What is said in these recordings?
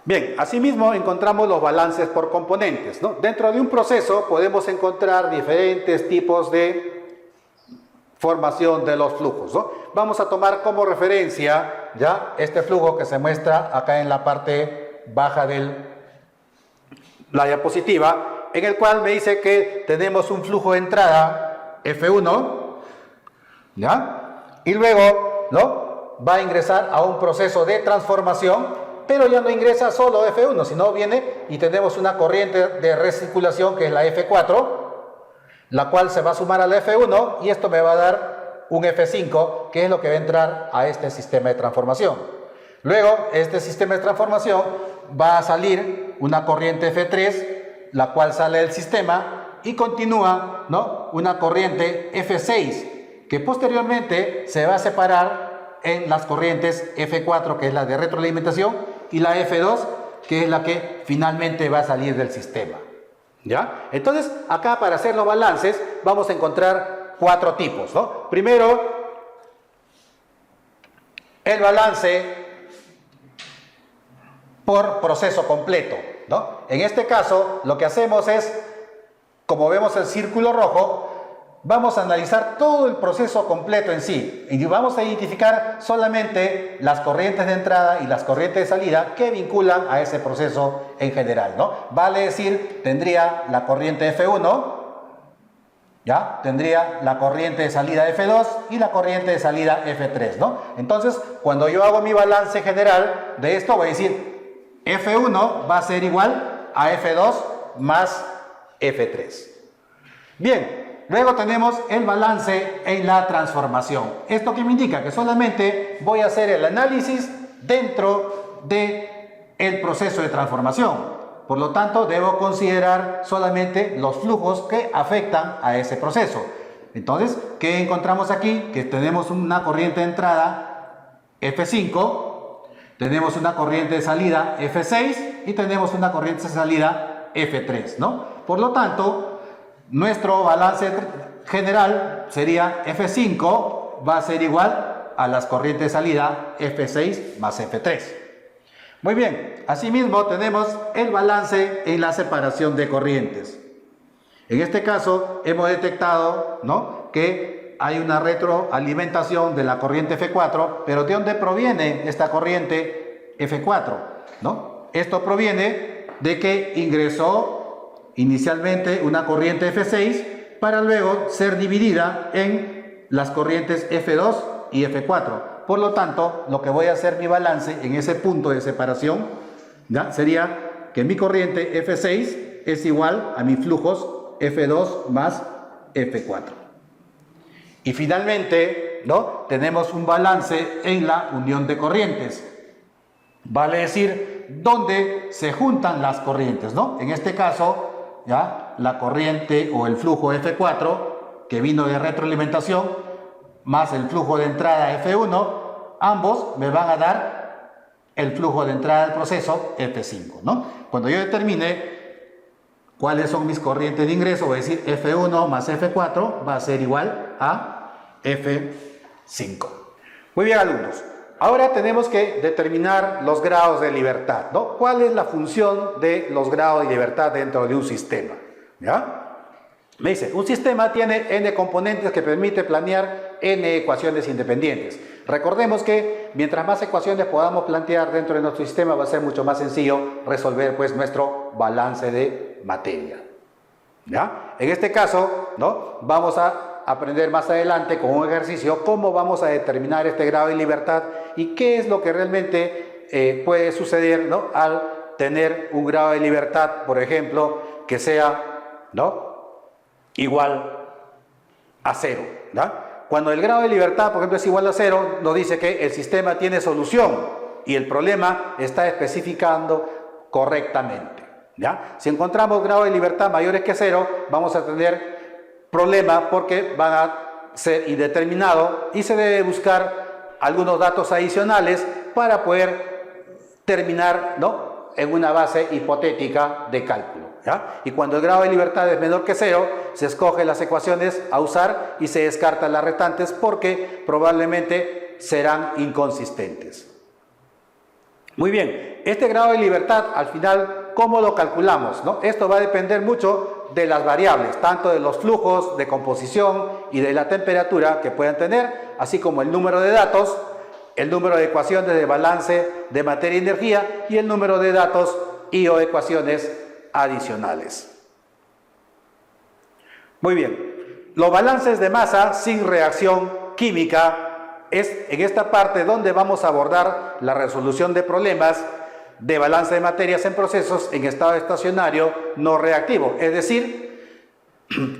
Bien, asimismo encontramos los balances por componentes, ¿no? Dentro de un proceso podemos encontrar diferentes tipos de formación de los flujos, ¿no? Vamos a tomar como referencia ya este flujo que se muestra acá en la parte baja de la diapositiva, en el cual me dice que tenemos un flujo de entrada F1, ¿ya? Y luego, ¿no?, va a ingresar a un proceso de transformación, pero ya no ingresa solo F1, sino viene y tenemos una corriente de recirculación que es la F4, la cual se va a sumar a la F1 y esto me va a dar un F5, que es lo que va a entrar a este sistema de transformación. Luego, este sistema de transformación va a salir una corriente F3, la cual sale del sistema y continúa, ¿no?, una corriente F6, que posteriormente se va a separar en las corrientes F4, que es la de retroalimentación, y la F2, que es la que finalmente va a salir del sistema. ¿Ya? Entonces, acá para hacer los balances vamos a encontrar 4 tipos, ¿no? Primero, el balance por proceso completo, ¿no? En este caso, lo que hacemos es, como vemos el círculo rojo, vamos a analizar todo el proceso completo en sí y vamos a identificar solamente las corrientes de entrada y las corrientes de salida que vinculan a ese proceso en general, ¿no? Vale decir, tendría la corriente F1, ¿ya? Tendría la corriente de salida F2 y la corriente de salida F3, ¿no? Entonces, cuando yo hago mi balance general de esto, voy a decir F1 va a ser igual a F2 más F3. Bien. Luego tenemos el balance en la transformación. ¿Esto qué me indica? Que solamente voy a hacer el análisis dentro del proceso de transformación. Por lo tanto, debo considerar solamente los flujos que afectan a ese proceso. Entonces, ¿qué encontramos aquí? Que tenemos una corriente de entrada F5, tenemos una corriente de salida F6 y tenemos una corriente de salida F3, ¿no? Por lo tanto, nuestro balance general sería F5 va a ser igual a las corrientes de salida F6 más F3. Muy bien, asimismo tenemos el balance en la separación de corrientes. En este caso hemos detectado, ¿no?, que hay una retroalimentación de la corriente F4, pero ¿de dónde proviene esta corriente F4? ¿No? Esto proviene de que ingresó inicialmente una corriente F6 para luego ser dividida en las corrientes F2 y F4. Por lo tanto, lo que voy a hacer mi balance en ese punto de separación, ¿ya?, sería que mi corriente F6 es igual a mis flujos F2 más F4. Y finalmente, ¿no?, tenemos un balance en la unión de corrientes. Vale decir, donde se juntan las corrientes, ¿no? En este caso, ¿ya?, la corriente o el flujo F4 que vino de retroalimentación más el flujo de entrada F1, ambos me van a dar el flujo de entrada del proceso F5, ¿no? Cuando yo determine cuáles son mis corrientes de ingreso, voy a decir F1 más F4 va a ser igual a F5. Muy bien, alumnos. Ahora tenemos que determinar los grados de libertad, ¿no? ¿Cuál es la función de los grados de libertad dentro de un sistema? ¿Ya? Me dice, un sistema tiene n componentes que permite planear n ecuaciones independientes. Recordemos que mientras más ecuaciones podamos plantear dentro de nuestro sistema, va a ser mucho más sencillo resolver, pues, nuestro balance de materia. ¿Ya? En este caso, ¿no?, vamos a aprender más adelante con un ejercicio cómo vamos a determinar este grado de libertad y qué es lo que realmente puede suceder, ¿no?, al tener un grado de libertad, por ejemplo, que sea, ¿no?, igual a 0. ¿Ya? Cuando el grado de libertad, por ejemplo, es igual a 0, nos dice que el sistema tiene solución y el problema está especificando correctamente. ¿Ya? Si encontramos grado de libertad mayores que 0, vamos a tener problema porque van a ser indeterminados y se debe buscar algunos datos adicionales para poder terminar, ¿no?, en una base hipotética de cálculo. ¿Ya? Y cuando el grado de libertad es menor que 0, se escogen las ecuaciones a usar y se descartan las restantes porque probablemente serán inconsistentes. Muy bien, este grado de libertad, al final, ¿cómo lo calculamos, no? Esto va a depender mucho de las variables, tanto de los flujos de composición y de la temperatura que puedan tener, así como el número de datos, el número de ecuaciones de balance de materia y energía y el número de datos y o ecuaciones adicionales. Muy bien, los balances de masa sin reacción química es en esta parte donde vamos a abordar la resolución de problemas de balance de materias en procesos en estado estacionario no reactivo, es decir,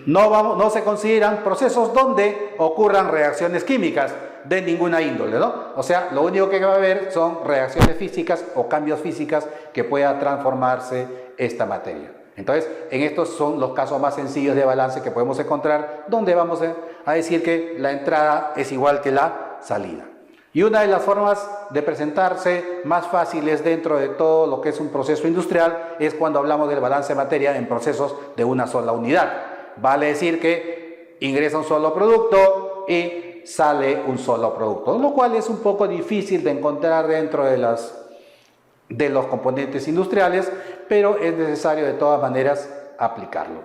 no se consideran procesos donde ocurran reacciones químicas de ninguna índole, ¿no? O sea, lo único que va a haber son reacciones físicas o cambios físicos que pueda transformarse esta materia. Entonces, en estos son los casos más sencillos de balance que podemos encontrar, donde vamos a decir que la entrada es igual que la salida. Y una de las formas de presentarse más fáciles dentro de todo lo que es un proceso industrial es cuando hablamos del balance de materia en procesos de una sola unidad. Vale decir que ingresa un solo producto y sale un solo producto, lo cual es un poco difícil de encontrar dentro de los componentes industriales, pero es necesario de todas maneras aplicarlo.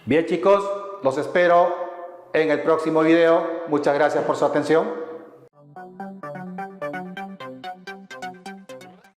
Bien chicos, los espero en el próximo video. Muchas gracias por su atención.